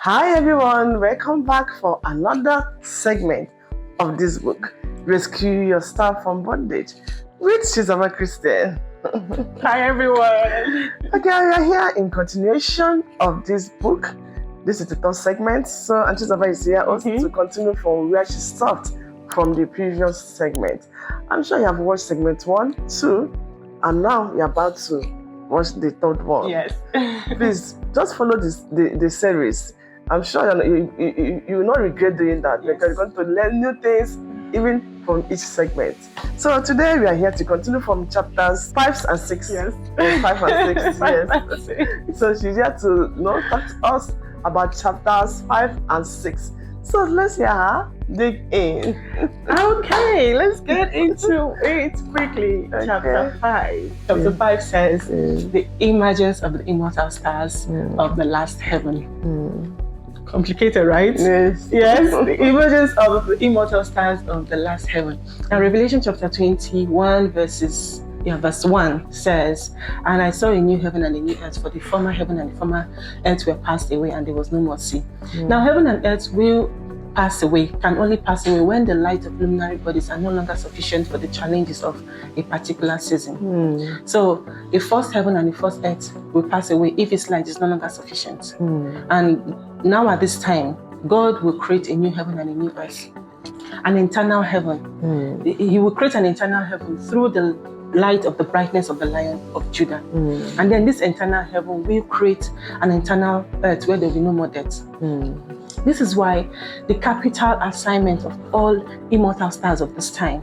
Hi everyone, welcome back for another segment of this book, Rescue Your Star from Bondage, with Chizoba Christian. Hi everyone. Okay, we are here in continuation of this book. This is the third segment, so Auntie Chizoba is here also to continue from where she stopped from the previous segment. I'm sure you have watched segment 1, 2, and now you're about to watch the third one. Yes. Please just follow the series. I'm sure you will not regret doing that, because you're going to learn new things even from each segment. So today we are here to continue from chapters 5 and 6. Yes. 5 and 6. Five Yes. and six. So she's here to talk to us about chapters 5 and 6. So let's hear her dig in. Okay, let's get into it quickly. Okay. Chapter 5. Chapter 5 says the emergence of the immortal stars of the last heaven. Complicated, right? Yes. Yes, the emergence of the immortal stars of the last heaven. Now, Revelation chapter 21, verse 1 says, "And I saw a new heaven and a new earth, for the former heaven and the former earth were passed away, and there was no more sea." Now, heaven and earth will pass away, can only pass away when the light of luminary bodies are no longer sufficient for the challenges of a particular season. So, the first heaven and the first earth will pass away if its light is no longer sufficient. And now at this time, God will create a new heaven and a new earth, an eternal heaven. He will create an eternal heaven through the light of the brightness of the Lion of Judah. And then this eternal heaven will create an eternal earth where there will be no more death. This is why the capital assignment of all immortal stars of this time,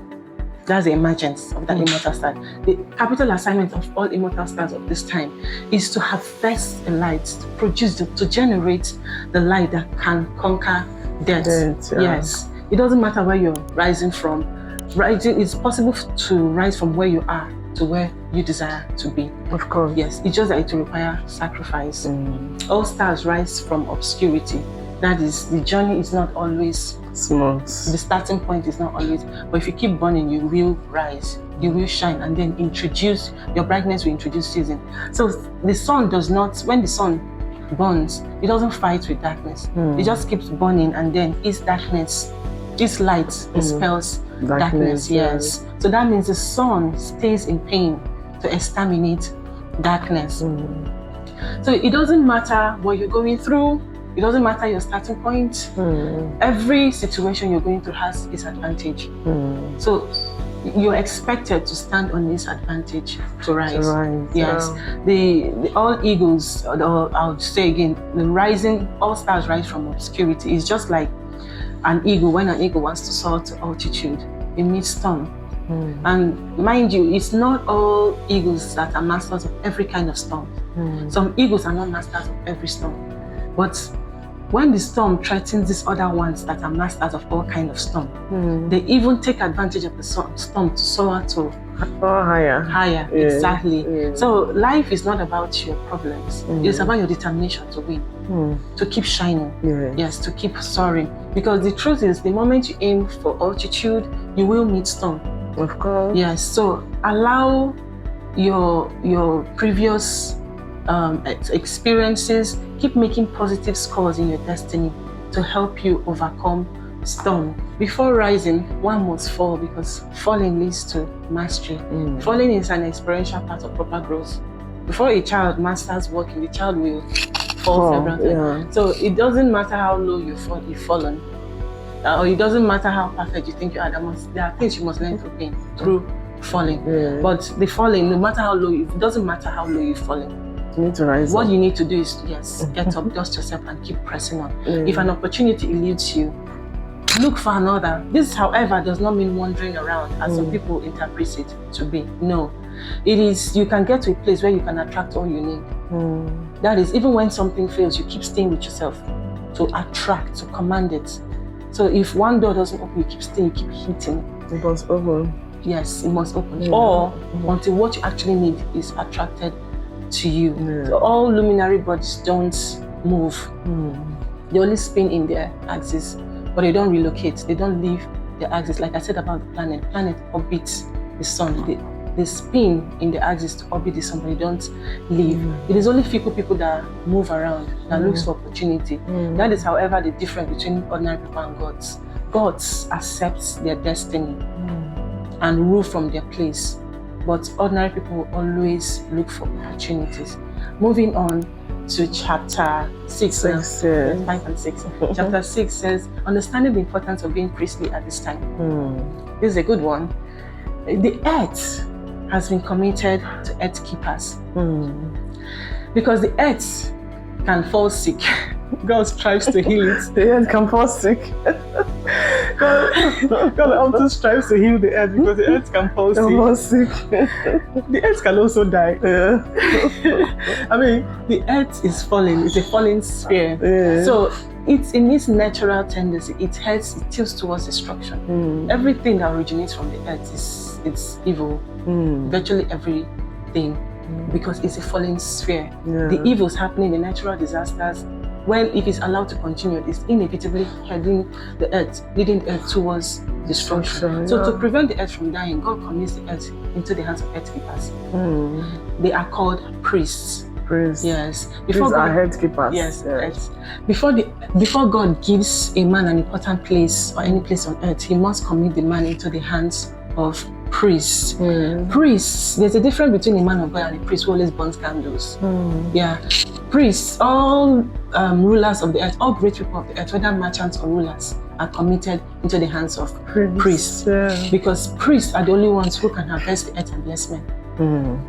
that's the emergence of that immortal star. The capital assignment of all immortal stars of this time is to harvest a light, to produce, to generate the light that can conquer death. Yes. It doesn't matter where you're rising from. It's possible to rise from where you are to where you desire to be. Of course. Yes. It's just that it will require sacrifice. All stars rise from obscurity. That is, the journey is not always smooth. The starting point is not always, but if you keep burning, you will rise, you will shine, and then your brightness will introduce season. So the sun does not, when the sun burns, it doesn't fight with darkness. It just keeps burning, and then its light dispels darkness. Yes. So that means the sun stays in pain to exterminate darkness. So it doesn't matter what you're going through. It doesn't matter your starting point. Every situation you're going through has its advantage. So you're expected to stand on this advantage to rise. Yes. The all eagles, or I'll say again, all stars rise from obscurity. It's just like an eagle. When an eagle wants to soar to altitude, it meets storm. And mind you, it's not all eagles that are masters of every kind of storm. Some eagles are not masters of every storm. But when the storm threatens these other ones that are masters of all kinds of storm, they even take advantage of the storm to soar to higher. Yeah. Exactly. So life is not about your problems. It's about your determination to win, to keep shining. Yes, to keep soaring. Because the truth is, the moment you aim for altitude, you will meet storm. Of course. Yes. So allow your previous experiences, keep making positive scores in your destiny to help you overcome storm. Before rising, one must fall, because falling leads to mastery. Falling is an experiential part of proper growth. Before a child masters walking, the child will fall several times. So it doesn't matter how low you've fallen, or it doesn't matter how perfect you think you are. There are things you must learn through falling. But the falling, no matter how low it doesn't matter how low you've fallen. You need to rise What up. you need to do is, get up, dust yourself, and keep pressing on. If an opportunity eludes you, look for another. This, however, does not mean wandering around as some people interpret it to be. No. It is, you can get to a place where you can attract all you need. That is, even when something fails, you keep staying with yourself to attract, to command it. So if one door doesn't open, you keep staying, you keep hitting. It must open. Yes, it must open. Or until what you actually need is attracted to you. So all luminary bodies don't move. They only spin in their axis, but they don't relocate. They don't leave their axis. Like I said about the planet orbits the sun. they spin in the axis to orbit somebody, don't leave. It is only few people that move around, that looks for opportunity. That is, however, the difference between ordinary people and gods. Gods accept their destiny and rule from their place, but ordinary people always look for opportunities. Moving on to chapter 6, 5 and 6. Chapter 6 says, understanding the importance of being priestly at this time. This is a good one. The earth has been committed to earth keepers. Because the earth can fall sick. God strives to heal it. The earth can fall sick. God often strives to heal the earth because the earth can fall sick. The earth can also die. I mean, the earth is falling. It's a falling sphere. So it's in its natural tendency. It tilts towards destruction. Everything that originates from the earth it's evil. Virtually everything, because it's a falling sphere. The evils happening, the natural disasters, well, if it's allowed to continue, it's inevitably heading the earth, leading the earth towards destruction. So to prevent the earth from dying, God commits the earth into the hands of earth keepers. They are called priests. Yes. These are head keepers. Yes. Before God gives a man an important place or any place on earth, he must commit the man into the hands of priests. Priests, there's a difference between a man of God and a priest who always burns candles. Priests, all rulers of the earth, all great people of the earth, whether merchants or rulers, are committed into the hands of priests. Because priests are the only ones who can harvest the earth and bless men.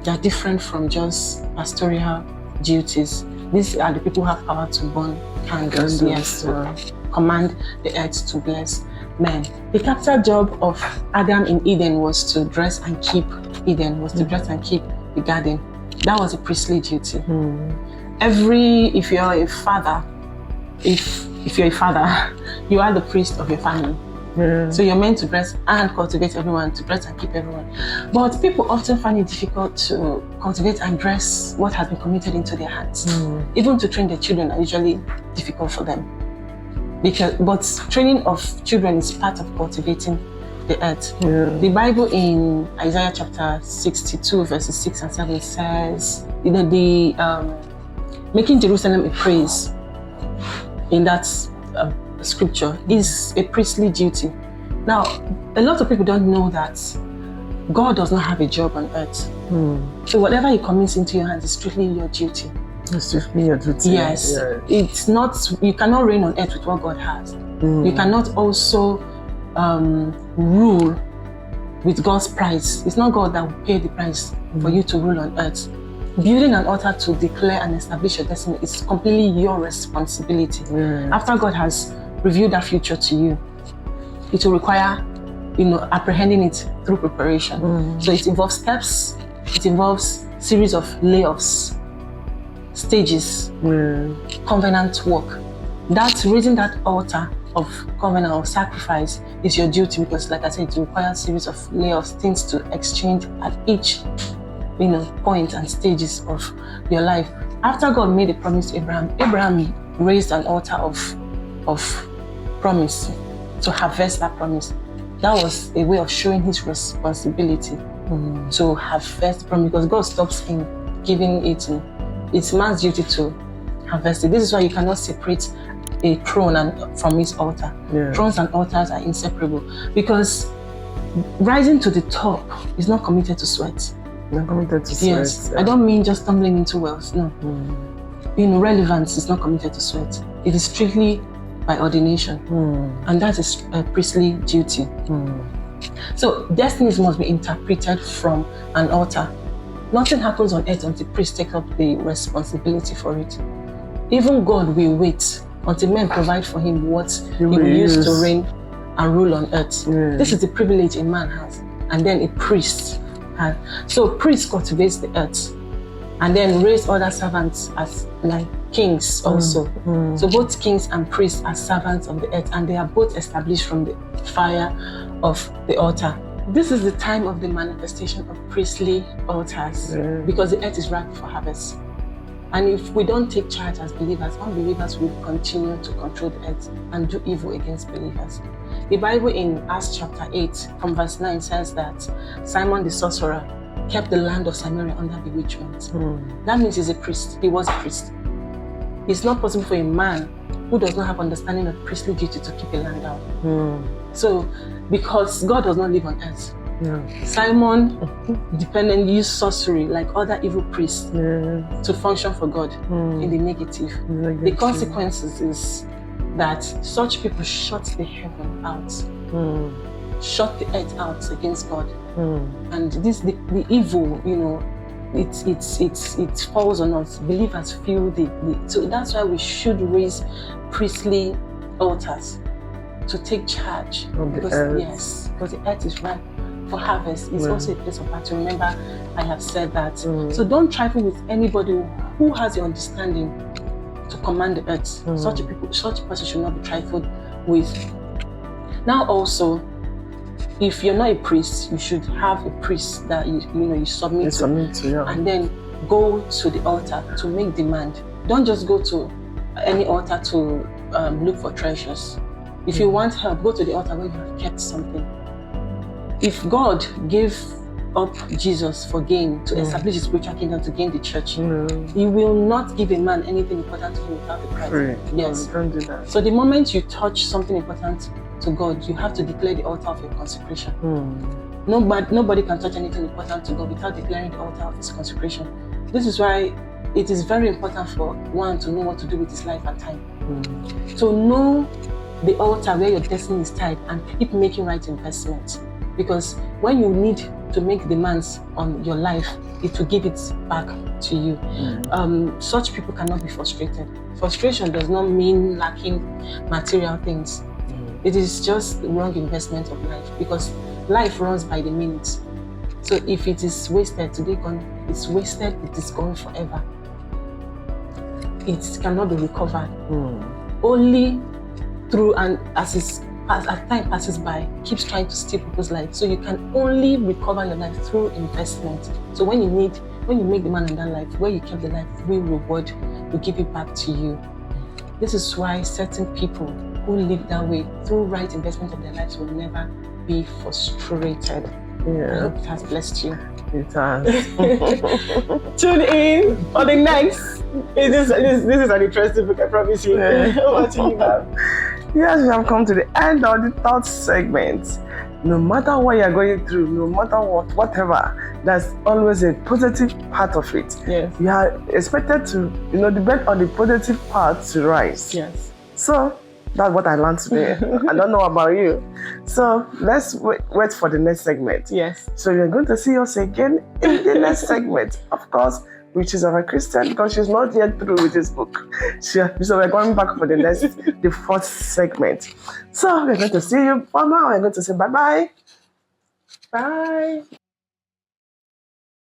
They are different from just pastoral duties. These are the people who have power to burn candles, to command the earth to bless men. The capital job of Adam in Eden was to dress and keep Eden, was to dress and keep the garden. That was a priestly duty. If you're a father, you are the priest of your family. So you're meant to dress and cultivate everyone, to dress and keep everyone. But people often find it difficult to cultivate and dress what has been committed into their hands. Even to train their children are usually difficult for them. But training of children is part of cultivating the earth. The Bible in Isaiah chapter 62 verses 6 and 7 says, making Jerusalem a praise in that scripture is a priestly duty. Now, a lot of people don't know that God does not have a job on earth. So whatever he commits into your hands is strictly your duty. It's strictly your duty. Yes. It's not, you cannot reign on earth with what God has. You cannot also rule with God's price. It's not God that will pay the price for you to rule on earth. Building an altar to declare and establish your destiny is completely your responsibility. After God has revealed that future to you, it will require, apprehending it through preparation. So it involves steps, it involves series of layoffs, stages, covenant work. That raising that altar of covenant or sacrifice is your duty, because like I said, it requires a series of layoffs, things to exchange at each point and stages of your life. After God made a promise to Abraham raised an altar of promise to harvest that promise. That was a way of showing his responsibility to harvest the promise, because God stops him giving it. It's man's duty to harvest it. This is why you cannot separate a throne from its altar. Thrones and altars are inseparable, because rising to the top is not committed to sweat. Not committed to sweat. Yes, I don't mean just stumbling into wealth. No. Relevance is not committed to sweat. It is strictly by ordination, and that is a priestly duty. So destinies must be interpreted from an altar. Nothing happens on earth until priests take up the responsibility for it. Even God will wait until men provide for him what he will use to reign and rule on earth. This is the privilege a man has, and then a priest has. So priests cultivates the earth, and then raise other servants as like kings also. So both kings and priests are servants of the earth, and they are both established from the fire of the altar. This is the time of the manifestation of priestly altars, because the earth is ripe for harvest. And if we don't take charge as believers, unbelievers will continue to control the earth and do evil against believers. The Bible in Acts chapter 8 from verse 9 says that Simon the sorcerer kept the land of Samaria under bewitchment. That means he's a priest. He was a priest. It's not possible for a man who does not have understanding of priestly duty to keep a land down. So, because God does not live on earth, Simon used sorcery like other evil priests to function for God in the negative. The consequences is that such people shut the heaven out, shut the earth out against God, and the evil, it falls on us. Believers feel so that's why we should raise priestly altars to take charge because the earth is ripe for harvest. It's also a place of battle. Remember, I have said that. So don't trifle with anybody who has the understanding to command the earth. Such a person should not be trifled with. Now also, if you're not a priest, you should have a priest that you submit to, and then go to the altar to make demand. Don't just go to any altar to look for treasures. If you want help, go to the altar where you have kept something. If God gave up Jesus for gain, to establish his spiritual kingdom, to gain the church, he will not give a man anything important to him without the price. Yes. Don't do that. So the moment you touch something important to God, you have to declare the altar of your consecration. Nobody can touch anything important to God without declaring the altar of his consecration. This is why it is very important for one to know what to do with his life and time. So know the altar where your destiny is tied and keep making right investments. Because when you need to make demands on your life, it will give it back to you. Such people cannot be frustrated. Frustration does not mean lacking material things. It is just the wrong investment of life, because life runs by the minutes. So if it is wasted today, gone, it's wasted, it is gone forever. It cannot be recovered. Only through, and as time passes by, keeps trying to steal people's lives. So you can only recover your life through investment. So when you make the man in that life, where you kept the life, real reward will give it back to you. This is why certain people who live that way, through right investment of their lives, will never be frustrated. I hope it has blessed you. It has. Tune in for the next. This is an interesting book, I promise you. Over to you, ma'am. Yes, we have come to the end of the third segment. No matter what you're going through, no matter whatever, there's always a positive part of it. Yes. You are expected to, depend on the positive part to rise. Yes. So that's what I learned today. I don't know about you. So let's wait for the next segment. Yes. So you're going to see us again in the next segment. Of course, which is our Christian, because she's not yet through with this book. So we're going back for the fourth segment. So we're going to see you for now. We're going to say bye-bye. Bye.